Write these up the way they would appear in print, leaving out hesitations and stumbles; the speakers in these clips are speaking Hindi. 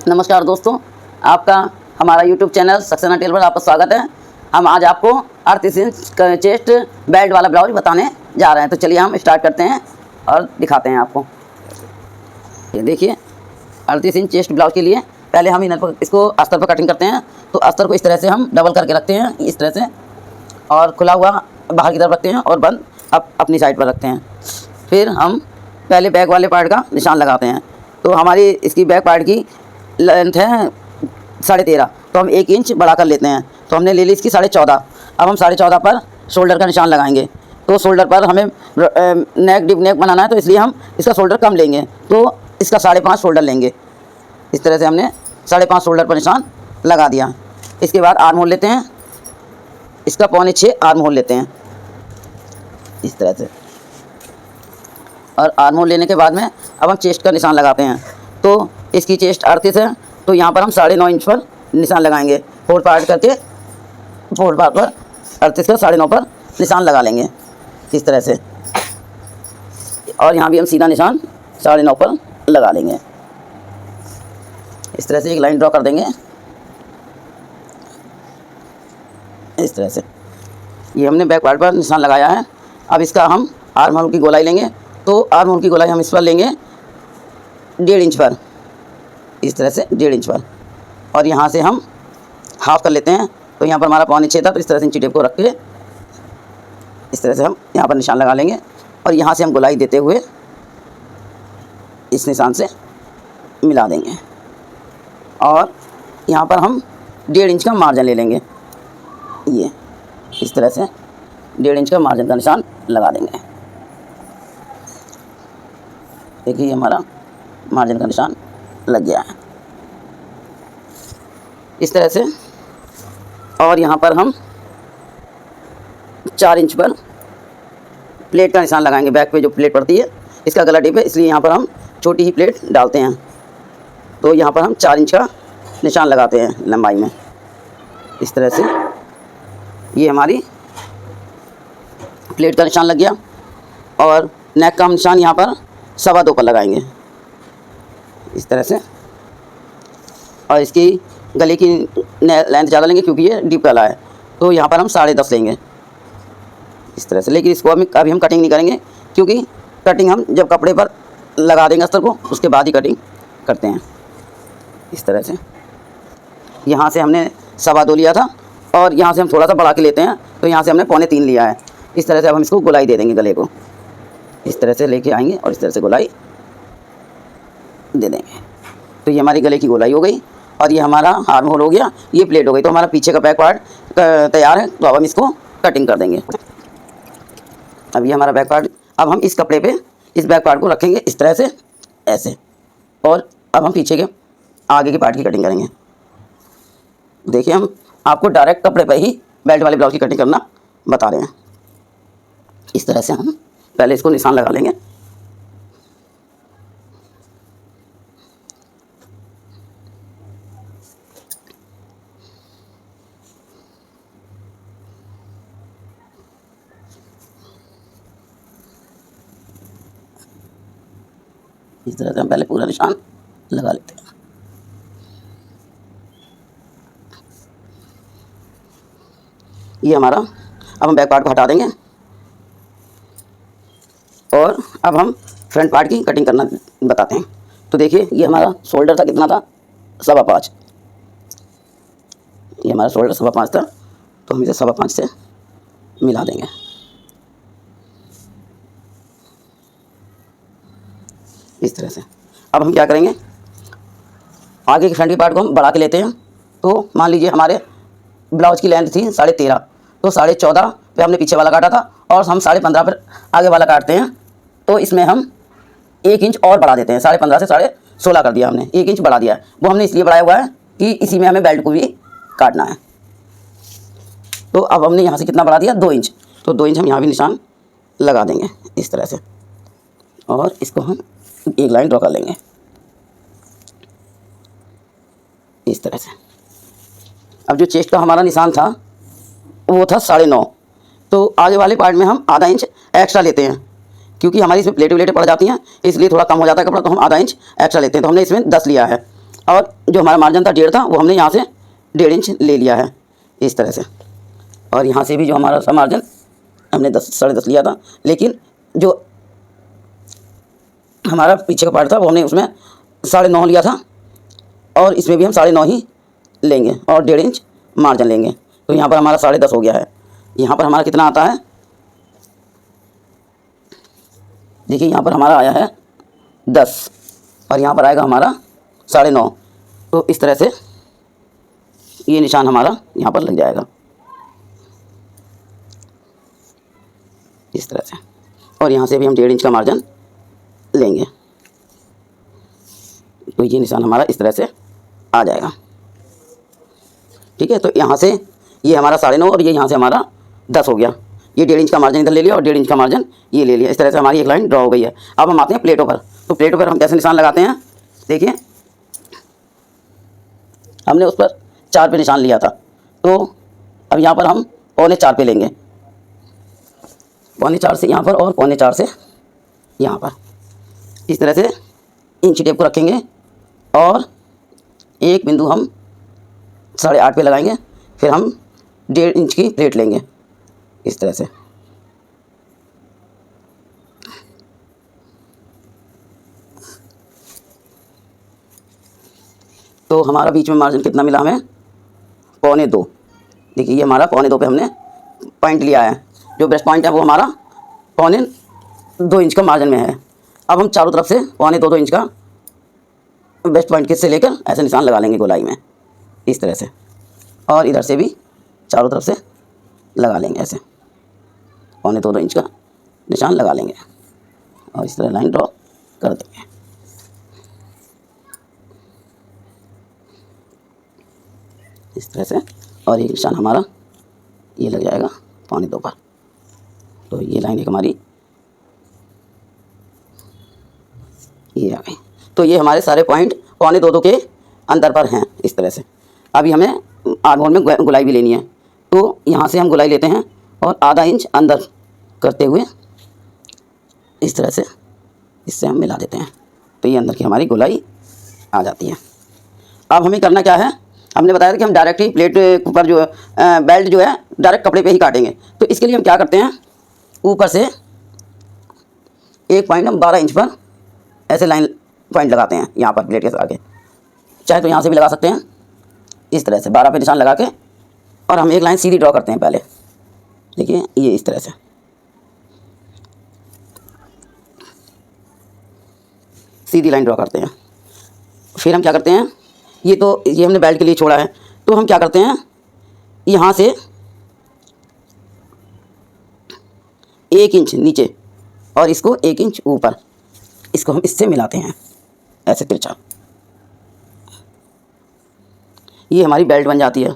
नमस्कार दोस्तों, आपका हमारा YouTube चैनल सक्सेना टेलर पर आपका स्वागत है। हम आज आपको 38 इंच चेस्ट बेल्ट वाला ब्लाउज बताने जा रहे हैं। तो चलिए हम स्टार्ट करते हैं और दिखाते हैं आपको। ये देखिए 38 इंच चेस्ट ब्लाउज के लिए पहले हम इसको अस्तर पर कटिंग करते हैं। तो अस्तर को इस तरह से हम डबल करके रखते हैं, इस तरह से, और खुला हुआ बाहर की तरफ रखते हैं और बंद अपनी साइड पर रखते हैं। फिर हम पहले बैक वाले पार्ट का निशान लगाते हैं। तो हमारी इसकी बैक पार्ट की लेंथ है 13.5, तो हम 1 इंच बढ़ा कर लेते हैं। तो हमने ले ली इसकी 14.5। अब हम 14.5 पर शोल्डर का निशान लगाएंगे। तो शोल्डर पर हमें नेक डिप नेक बनाना है, तो इसलिए हम इसका शोल्डर कम लेंगे। तो इसका 5.5 शोल्डर लेंगे। इस तरह से हमने 5.5 शोल्डर पर निशान लगा दिया। इसके बाद आर्म होल लेते हैं, इसका 6.25 आर्म होल लेते हैं इस तरह से। और आर्म होल लेने के बाद में अब हम चेस्ट का निशान लगाते हैं। तो इसकी चेस्ट 38 है, तो यहाँ पर हम 9.5 इंच पर निशान लगाएंगे। 4 पार्ट करके 4 पार्ट पर 38 का 9.5 पर निशान लगा लेंगे इस तरह से। और यहाँ भी हम सीधा निशान 9.5 पर लगा लेंगे। इस तरह से एक लाइन ड्रॉ कर देंगे इस तरह से। ये हमने बैक पार्ट पर निशान लगाया है। अब इसका हम आर्म होल की गोलाई लेंगे। तो आर्म होल की गोलाई हम इस पर लेंगे 1.5 इंच पर, इस तरह से 1.5 इंच पर। और यहाँ से हम हाफ कर लेते हैं। तो यहाँ पर हमारा 6.25 था, तो इस तरह से इंची टेप को रख के इस तरह से हम यहाँ पर निशान लगा लेंगे। और यहाँ से हम गोलाई देते हुए इस निशान से मिला देंगे। और यहाँ पर हम 1.5 इंच का मार्जिन ले लेंगे। ये इस तरह से 1.5 इंच का मार्जिन का निशान लगा देंगे। देखिए हमारा मार्जिन का निशान लग गया है इस तरह से। और यहाँ पर हम 4 इंच पर प्लेट का निशान लगाएंगे। बैक पे जो प्लेट पड़ती है, इसका गला टिप है, इसलिए यहाँ पर हम छोटी ही प्लेट डालते हैं। तो यहाँ पर हम 4 इंच का निशान लगाते हैं लंबाई में इस तरह से। ये हमारी प्लेट का निशान लग गया। और नेक का निशान यहाँ पर 2.25 पर लगाएंगे इस तरह से। और इसकी गले की लेंथ ज़्यादा लेंगे क्योंकि ये डीप गला है। तो यहाँ पर हम 10.5 लेंगे इस तरह से। लेकिन इसको अभी हम कटिंग नहीं करेंगे, क्योंकि कटिंग हम जब कपड़े पर लगा देंगे अस्तर को, उसके बाद ही कटिंग करते हैं इस तरह से। यहाँ से हमने 2.25 लिया था और यहाँ से हम थोड़ा सा बढ़ा के लेते हैं। तो यहाँ से हमने 3.25 लिया है इस तरह से। अब हम इसको गोलाई दे देंगे, गले को इस तरह से लेके आएंगे और इस तरह से गोलाई दे देंगे। तो ये हमारी गले की गोलाई हो गई और ये हमारा आर्म होल हो गया, ये प्लेट हो गई। तो हमारा पीछे का बैक पार्ट तैयार है। तो अब हम इसको कटिंग कर देंगे। अब ये हमारा बैक पार्ट, अब हम इस कपड़े पे इस बैक पार्ट को रखेंगे इस तरह से, ऐसे। और अब हम पीछे के आगे के पार्ट की कटिंग करेंगे। देखिए हम आपको डायरेक्ट कपड़े पर ही बेल्ट वाले ब्लाउज की कटिंग करना बता रहे हैं। इस तरह से हम पहले इसको निशान लगा लेंगे। इस तरह से हम पहले पूरा निशान लगा लेते हैं। ये हमारा, अब हम बैक पार्ट को हटा देंगे और अब हम फ्रंट पार्ट की कटिंग करना बताते हैं। तो देखिए ये हमारा शोल्डर था, कितना था, 5.25। ये हमारा शोल्डर 5.25 था, तो हम इसे 5.25 से मिला देंगे इस तरह से। अब हम क्या करेंगे, आगे के फ्रंट की पार्ट को हम बढ़ा के लेते हैं। तो मान लीजिए हमारे ब्लाउज की लेंथ थी 13.5, तो 14.5 पे हमने पीछे वाला काटा था और हम 15.5 पर आगे वाला काटते हैं। तो इसमें हम 1 इंच और बढ़ा देते हैं। 15.5 से 16.5 कर दिया हमने, 1 इंच बढ़ा दिया है। वो हमने इसलिए बढ़ाया हुआ है कि इसी में हमें बेल्ट को भी काटना है। तो अब हमने यहाँ से कितना बढ़ा दिया, 2 इंच। तो 2 इंच हम यहाँ भी निशान लगा देंगे इस तरह से। और इसको हम एक लाइन ड्रॉ कर लेंगे इस तरह से। अब जो चेस्ट का हमारा निशान था वो था 9.5। तो आगे वाले पार्ट में हम आधा इंच एक्स्ट्रा लेते हैं, क्योंकि हमारी इसमें प्लेटें पड़ जाती हैं, इसलिए थोड़ा कम हो जाता है कपड़ा। तो हम आधा इंच एक्स्ट्रा लेते हैं। तो हमने इसमें 10 लिया है। और जो हमारा मार्जिन था 1.5 था वो हमने यहाँ से 1.5 इंच ले लिया है इस तरह से। और यहाँ से भी जो हमारा सा मार्जिन हमने 10.5 लिया था, लेकिन जो हमारा पीछे का पार्ट था वो हमने उसमें 9.5 लिया था, और इसमें भी हम 9.5 ही लेंगे और 1.5 इंच मार्जिन लेंगे। तो यहाँ पर हमारा 10.5 हो गया है। यहाँ पर हमारा कितना आता है, देखिए यहाँ पर हमारा आया है 10 और यहाँ पर आएगा हमारा 9.5। तो इस तरह से ये निशान हमारा यहाँ पर लग जाएगा इस तरह से। और यहाँ से भी हम 1.5 इंच का मार्जिन लेंगे, तो ये निशान हमारा इस तरह से आ जाएगा। ठीक है, तो यहाँ से ये हमारा 9.5 और ये यहाँ से हमारा 10 हो गया। ये 1.5 इंच का मार्जिन इधर ले लिया और 1.5 इंच का मार्जिन ये ले लिया। इस तरह से हमारी एक लाइन ड्रॉ हो गई है। अब हम आते हैं प्लेटों पर। तो प्लेटों पर हम कैसे निशान लगाते हैं, देखिए हमने उस पर 4 पे निशान लिया था, तो अब यहाँ पर हम 4.25 पे लेंगे, 4.25 से यहाँ पर और 4.25 से यहाँ पर। इस तरह से इंच टेप को रखेंगे और एक बिंदु हम 8.5 पे लगाएंगे, फिर हम 1.5 इंच की प्लेट लेंगे इस तरह से। तो हमारा बीच में मार्जिन कितना मिला हमें, 2.25। देखिए ये हमारा 2.25 पे हमने पॉइंट लिया है। जो ब्रेस्ट पॉइंट है वो हमारा 2.25 इंच का मार्जिन में है। अब हम चारों तरफ से 2.25 इंच का ब्रेस्ट पॉइंट के से लेकर ऐसे निशान लगा लेंगे गोलाई में इस तरह से, और इधर से भी चारों तरफ से लगा लेंगे ऐसे 2.25 इंच का निशान लगा लेंगे और इस तरह लाइन ड्रॉ कर देंगे इस तरह से। और ये निशान हमारा ये लग जाएगा 2.25 पर। तो ये लाइन एक हमारी ये आ गई। तो ये हमारे सारे पॉइंट 2.25 के अंदर पर हैं इस तरह से। अभी हमें आर्म होल में गुलाई भी लेनी है, तो यहाँ से हम गुलाई लेते हैं और आधा इंच अंदर करते हुए इस तरह से इससे हम मिला देते हैं, तो ये अंदर की हमारी गुलाई आ जाती है। अब हमें करना क्या है, हमने बताया था कि हम डायरेक्ट ही प्लेट पर जो बेल्ट जो है डायरेक्ट कपड़े पे ही काटेंगे। तो इसके लिए हम क्या करते हैं, ऊपर से एक पॉइंट हम 12 इंच पर ऐसे लाइन पॉइंट लगाते हैं यहाँ पर प्लेट के आगे। चाहे तो यहाँ से भी लगा सकते हैं इस तरह से 12 पे निशान लगा के, और हम एक लाइन सीधी ड्रॉ करते हैं पहले। देखिए ये इस तरह से सीधी लाइन ड्रॉ करते हैं। फिर हम क्या करते हैं, ये हमने बेल्ट के लिए छोड़ा है, तो हम क्या करते हैं, यहाँ से 1 इंच नीचे और इसको 1 इंच ऊपर, इसको हम इससे मिलाते हैं ऐसे तिरछा। ये हमारी बेल्ट बन जाती है।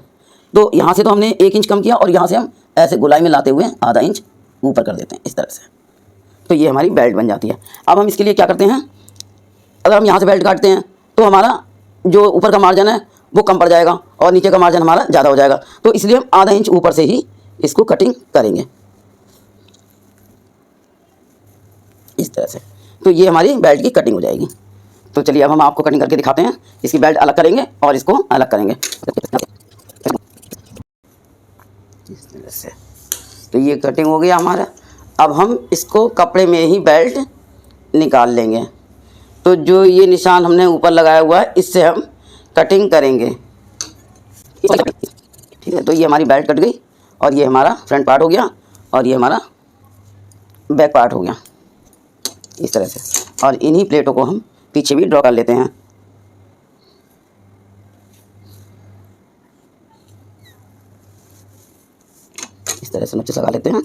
तो यहाँ से तो हमने 1 इंच कम किया और यहाँ से हम ऐसे गोलाई में लाते हुए आधा इंच ऊपर कर देते हैं इस तरह से। तो ये हमारी बेल्ट बन जाती है। अब हम इसके लिए क्या करते हैं, अगर हम यहाँ से बेल्ट काटते हैं तो हमारा जो ऊपर का मार्जिन है वो कम पड़ जाएगा और नीचे का मार्जिन हमारा ज़्यादा हो जाएगा। तो इसलिए हम आधा इंच ऊपर से ही इसको कटिंग करेंगे इस तरह से। तो ये हमारी बेल्ट की कटिंग हो जाएगी। तो चलिए अब हम आपको कटिंग करके दिखाते हैं। इसकी बेल्ट अलग करेंगे और इसको अलग करेंगे इस तरह से। तो ये कटिंग हो गया हमारा। अब हम इसको कपड़े में ही बेल्ट निकाल लेंगे। तो जो ये निशान हमने ऊपर लगाया हुआ है इससे हम कटिंग करेंगे, ठीक है। तो ये हमारी बेल्ट कट गई और ये हमारा फ्रंट पार्ट हो गया और ये हमारा बैक पार्ट हो गया इस तरह से। और इन्हीं प्लेटों को हम पीछे भी ड्रॉ कर लेते हैं। इस तरह से नीचे लगा लेते हैं।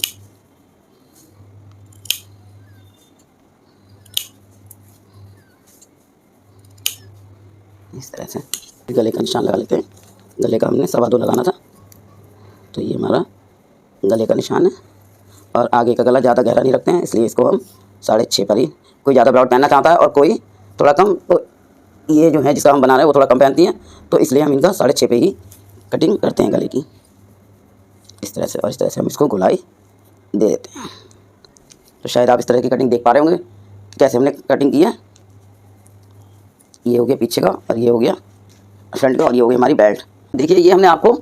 इस तरह से गले का निशान लगा लेते हैं। गले का हमने 2.25 लगाना था, तो ये हमारा गले का निशान है। और आगे का गला ज़्यादा गहरा नहीं रखते हैं, इसलिए इसको हम 6.5 पर ही। कोई ज़्यादा ब्लाउज पहनना चाहता है और कोई थोड़ा कम, तो ये जो है जिसका हम बना रहे हैं वो थोड़ा कम पहनती हैं, तो इसलिए हम इनका 6.5 पे ही कटिंग करते हैं गले की इस तरह से। और इस तरह से हम इसको गोलाई दे देते हैं। तो शायद आप इस तरह की कटिंग देख पा रहे होंगे कैसे हमने कटिंग की है। ये हो गया पीछे का और ये हो गया फ्रंट पे और ये हो गई हमारी बेल्ट। देखिए ये हमने आपको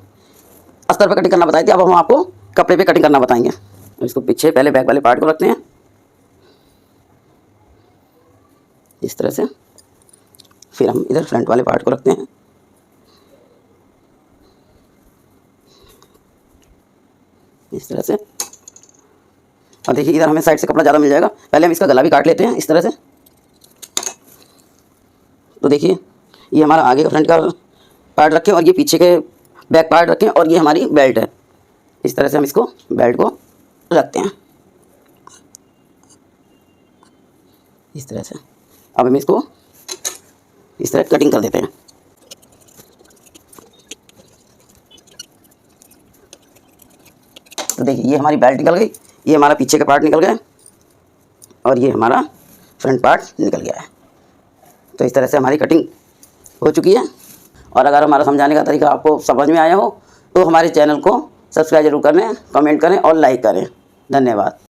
अस्तर पे कटिंग करना बताई थी, अब हम आपको कपड़े पे कटिंग करना बताएंगे। इसको पीछे पहले बैक वाले पार्ट को रखते हैं इस तरह से, फिर हम इधर फ्रंट वाले पार्ट को रखते हैं इस तरह से। और देखिए इधर हमें साइड से कपड़ा ज़्यादा मिल जाएगा, पहले हम इसका गला भी काट लेते हैं इस तरह से। तो देखिए ये हमारा आगे का फ्रंट का पार्ट रखें और ये पीछे के बैक पार्ट रखें और ये हमारी बेल्ट है। इस तरह से हम इसको बेल्ट को रखते हैं इस तरह से। अब हम इसको इस तरह कटिंग कर देते हैं। तो देखिए ये हमारी बेल्ट निकल गई, ये हमारा पीछे का पार्ट निकल गया और ये हमारा फ्रंट पार्ट निकल गया है। तो इस तरह से हमारी कटिंग हो चुकी है। और अगर हमारा समझाने का तरीका आपको समझ में आया हो तो हमारे चैनल को सब्सक्राइब जरूर करें, कमेंट करें और लाइक करें। धन्यवाद।